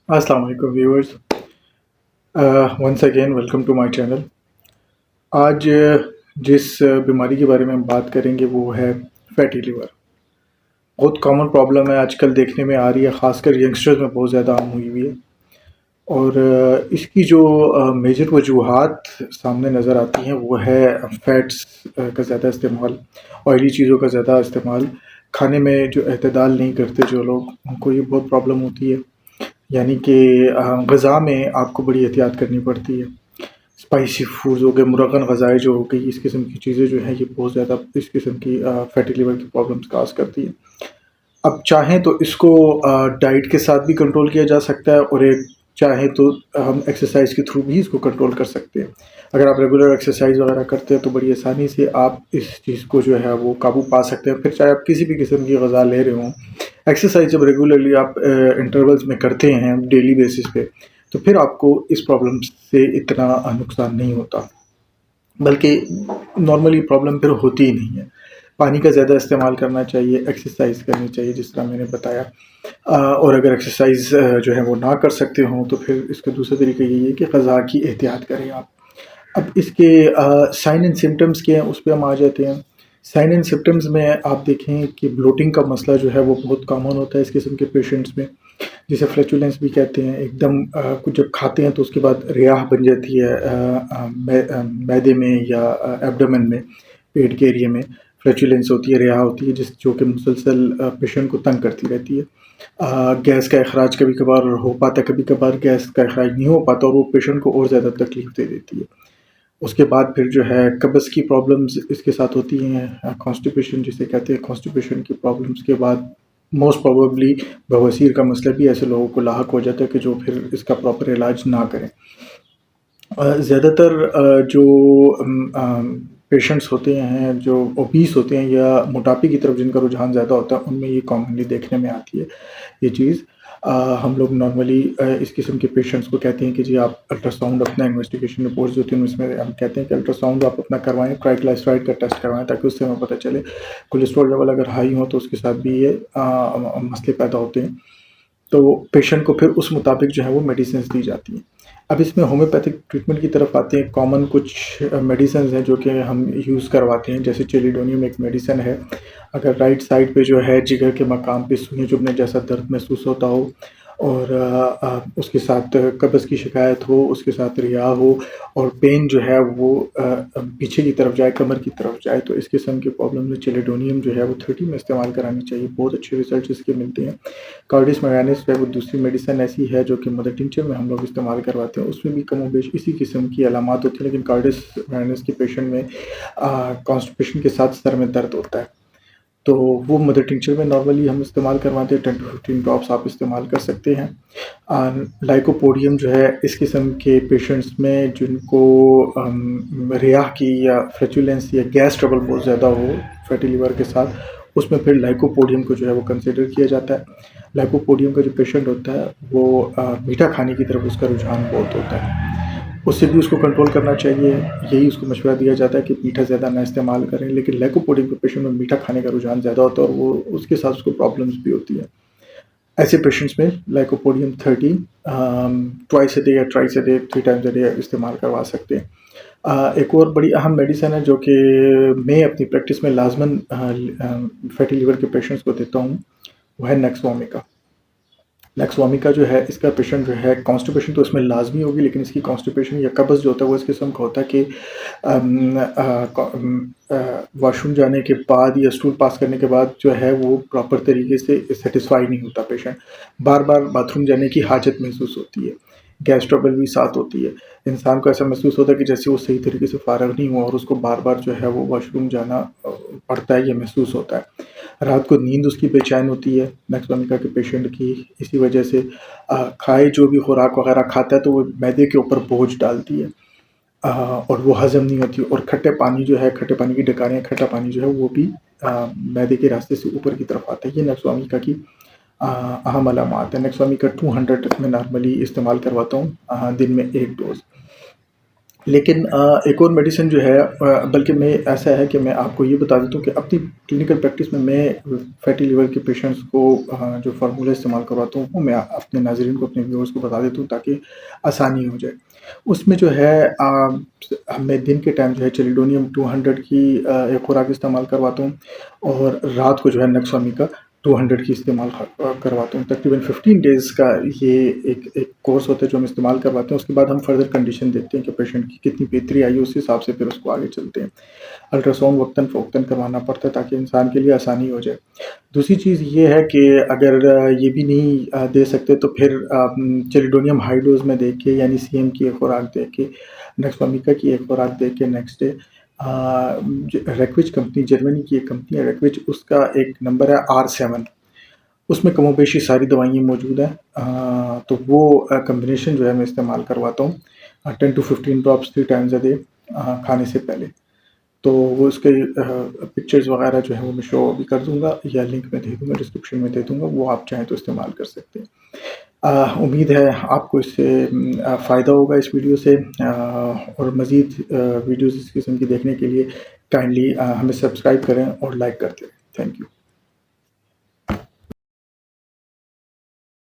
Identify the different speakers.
Speaker 1: अस्सलाम वालेकुम viewers. Once again welcome to my channel. आज जिस बीमारी के बारे में हम बात करेंगे वो है फैटी लिवर। बहुत कॉमन प्रॉब्लम है, आजकल देखने में आ रही है, ख़ासकर यंगस्टर्स में बहुत ज़्यादा आम हुई हुई है। और इसकी जो मेजर वजूहात सामने नज़र आती हैं वो है फैट्स का ज़्यादा इस्तेमाल, ऑयली चीज़ों का ज़्यादा इस्तेमाल, खाने में जो अहतदाल नहीं करते जो लोग, उनको ये बहुत प्रॉब्लम होती है। यानी कि ग़िज़ा में आपको बड़ी एहतियात करनी पड़ती है। स्पाइसी फूड्स हो गए, मुरगन ग़ज़ाएँ जो हो गई, इस किस्म की चीज़ें जो हैं ये बहुत ज़्यादा इस किस्म की फैटी लिवर की प्रॉब्लम्स काज़ करती हैं। अब चाहें तो इसको डाइट के साथ भी कंट्रोल किया जा सकता है, और एक चाहें तो हम एक्सरसाइज के थ्रू भी इसको कंट्रोल कर सकते हैं। अगर आप रेगुलर एक्सरसाइज वगैरह करते हैं तो बड़ी आसानी से आप इस चीज़ को जो है वो काबू पा सकते हैं। फिर चाहे आप किसी भी किस्म की ग़िज़ा ले रहे हों, एक्सरसाइज जब रेगुलरली आप इंटरवल्स में करते हैं डेली बेसिस पे, तो फिर आपको इस प्रॉब्लम से इतना नुकसान नहीं होता, बल्कि नॉर्मली प्रॉब्लम फिर होती ही नहीं है। पानी का ज़्यादा इस्तेमाल करना चाहिए, एक्सरसाइज करनी चाहिए जिस तरह मैंने बताया। और अगर एक्सरसाइज जो है वो ना कर सकते हों तो फिर इसका दूसरा तरीका यही है कि ग़िज़ा की एहतियात करें आप। अब इसके साइन एंड सिम्पटम्स क्या हैं उस पे हम आ जाते हैं। साइन एंड सिम्पटम्स में आप देखें कि ब्लोटिंग का मसला जो है वो बहुत कॉमन होता है इस किस्म के पेशेंट्स में, जिसे फ्लैचुलेंस भी कहते हैं। एकदम कुछ जब खाते हैं तो उसके बाद रियाह बन जाती है मैदे में या एब्डोमेन में, पेट के एरिया में फ्लैचुलेंस होती है, रियाह होती है, जो कि मुसलसल पेशेंट को तंग करती रहती है। गैस का अखराज कभी कभार हो पाता है, कभी कभार गैस का अखराज नहीं हो पाता, और वो पेशेंट को और ज़्यादा तकलीफ दे देती है। उसके बाद फिर जो है कब्ज़ की प्रॉब्लम्स इसके साथ होती हैं, कॉन्स्टिपेशन जिसे कहते हैं। कॉन्स्टिपेशन की प्रॉब्लम्स के बाद मोस्ट प्रोबेबली बवासीर का मसला भी ऐसे लोगों को लाहक हो जाता है कि जो फिर इसका प्रॉपर इलाज ना करें। ज़्यादातर जो पेशेंट्स होते हैं जो ओबीस होते हैं या मोटापे की तरफ जिनका रुझान ज़्यादा होता है, उनमें ये कॉमनली देखने में आती है ये चीज़। हम लोग नॉर्मली इस किस्म के पेशेंट्स को कहते हैं कि जी आप अल्ट्रासाउंड अपना, इन्वेस्टिगेशन रिपोर्ट्स जो होती हैं उसमें हम कहते हैं कि अल्ट्रासाउंड आप अपना करवाएँ, ट्राइग्लिसराइड का टेस्ट करवाएँ, ताकि उससे हमें पता चले। कोलेस्ट्रॉल लेवल अगर हाई हो तो उसके साथ भी ये मसले पैदा होते हैं। तो पेशेंट को फिर उस मुताबिक जो है वो मेडिसिन्स दी जाती हैं। अब इसमें होम्योपैथिक ट्रीटमेंट की तरफ आते हैं। कॉमन कुछ मेडिसिन्स हैं जो कि हम यूज़ करवाते हैं, जैसे चेलिडोनियम एक मेडिसिन है। अगर राइट साइड पे जो है जिगर के मकाम पे सुई चुभने जैसा दर्द महसूस होता हो, और उसके साथ कब्ज़ की शिकायत हो, उसके साथ रियाह हो, और पेन जो है वो पीछे की तरफ जाए, कमर की तरफ जाए, तो इस किस्म की प्रॉब्लम में चेलिडोनियम जो है वो 30 में इस्तेमाल करानी चाहिए। बहुत अच्छे रिजल्ट इसके मिलते हैं। कार्डिस मैग्नेस जो है वो दूसरी मेडिसिन ऐसी है जो कि मदर टिंचर में हम लोग इस्तेमाल करवाते हैं। उसमें भी कमोबेश इसी किस्म की अलामात होती हैं, लेकिन कार्डिस मैग्नेस के पेशेंट में कॉन्स्टिपेशन के साथ सर में दर्द होता है, तो वो मदर टिंचर में नॉर्मली हम इस्तेमाल करवाते हैं। 10 टू 15 ड्रॉप्स आप इस्तेमाल कर सकते हैं। लाइकोपोडियम जो है इस किस्म के पेशेंट्स में जिनको रियाह की या फ्लैचुलेंस या गैस ट्रबल बहुत ज़्यादा हो फैटी लिवर के साथ, उसमें फिर लाइकोपोडियम को जो है वो कंसिडर किया जाता है। लाइकोपोडियम का जो पेशेंट होता है वो मीठा खाने की तरफ उसका रुझान बहुत होता है, उससे भी उसको कंट्रोल करना चाहिए। यही उसको मशवरा दिया जाता है कि मीठा ज़्यादा ना इस्तेमाल करें। लेकिन लाइकोपोडियम के पेशेंट में मीठा खाने का रुझान ज़्यादा होता है, और वो उसके साथ उसको प्रॉब्लम्स भी होती है। ऐसे पेशेंट्स में लाइकोपोडियम 30 ट्वाइस अ डे या thrice a day, 3 times a day इस्तेमाल करवा सकते हैं। एक और बड़ी अहम मेडिसिन है जो कि मैं अपनी प्रैक्टिस में लाजमन फैटी लिवर के पेशेंट्स को देता हूँ, वो है नेक्सवामिका। नेक्सवामिका जो है इसका पेशेंट जो है, कॉन्स्टिपेशन तो इसमें लाजमी होगी, लेकिन इसकी कॉन्स्टिपेशन या कब्ज़ जो होता है वो इस किस्म का होता है कि वॉशरूम जाने के बाद या स्टूल पास करने के बाद जो है वो प्रॉपर तरीके से सेटिस्फाई नहीं होता पेशेंट। बार बार बाथरूम जाने की हाजत महसूस होती है, गैस ट्रबल भी साथ होती है। इंसान को ऐसा महसूस होता है कि जैसे वो सही तरीके से फ़ारग नहीं हुआ, और उसको बार बार जो है वो वॉशरूम जाना पड़ता है या महसूस होता है। रात को नींद उसकी बेचैन होती है नेक्सवामिका के पेशेंट की, इसी वजह से खाए जो भी खुराक वगैरह खाता है तो वो मैदे के ऊपर बोझ डालती है, और वो हज़म नहीं होती। और खट्टे पानी जो है, खट्टे पानी की डकारें, खट्टा पानी जो है वो भी मैदे के रास्ते से ऊपर की तरफ आता है। ये नेक्सवामिका की अहम अलामात है। नेक्सवामिका 200 में नॉर्मली इस्तेमाल करवाता हूँ, दिन में 1 डोज़। لیکن ایک اور میڈیسن جو ہے، بلکہ میں ایسا ہے کہ میں آپ کو یہ بتا دیتا ہوں کہ اپنی کلینکل پریکٹس میں فیٹی لیور کے پیشنٹس کو جو فارمولہ استعمال کرواتا ہوں وہ میں اپنے ناظرین کو، اپنے ویورز کو بتا دیتا ہوں تاکہ آسانی ہو جائے۔ اس میں جو ہے میں دن کے ٹائم جو ہے چیلیڈونیم 200 کی ایک خوراک استعمال کرواتا ہوں، اور رات کو جو ہے نیکسوامی کا 200 کی استعمال کرواتا ہوں۔ تقریباً 15 ڈیز کا یہ ایک کورس ہوتا ہے جو ہم استعمال کرواتے ہیں۔ اس کے بعد ہم فردر کنڈیشن دیکھتے ہیں کہ پیشنٹ کی کتنی بہتری آئی، اس حساب سے پھر اس کو آگے چلتے ہیں۔ الٹراساؤنڈ وقتاً فوقتاً کروانا پڑتا ہے تاکہ انسان کے لیے آسانی ہو جائے۔ دوسری چیز یہ ہے کہ اگر یہ بھی نہیں دے سکتے تو پھر چیلیڈونیم ہائی ڈوز میں دیکھ کے، یعنی CM کی ایک خوراک دے کے، نیکسوامیکا کی ایک خوراک دے کے نیکسٹ ڈے ریکوچ کمپنی، جرمنی کی ایک کمپنی ہے ریکوچ، اس کا ایک نمبر ہے R7، اس میں کم و بیشی ساری دوائیں موجود ہیں، تو وہ کمبینیشن جو ہے میں استعمال کرواتا ہوں 10 to 15 drops 3 times a day کھانے سے پہلے۔ تو وہ اس کے پکچرز وغیرہ جو ہے وہ میں شو بھی کر دوں گا، یا لنک میں دے دوں گا، ڈسکرپشن میں دے دوں گا، وہ آپ چاہیں تو استعمال کر سکتے ہیں۔ امید ہے آپ کو اس سے فائدہ ہوگا اس ویڈیو سے، اور مزید ویڈیوز اس قسم کی دیکھنے کے لیے کائنڈلی ہمیں سبسکرائب کریں اور لائک کرتے رہیں۔ Thank you.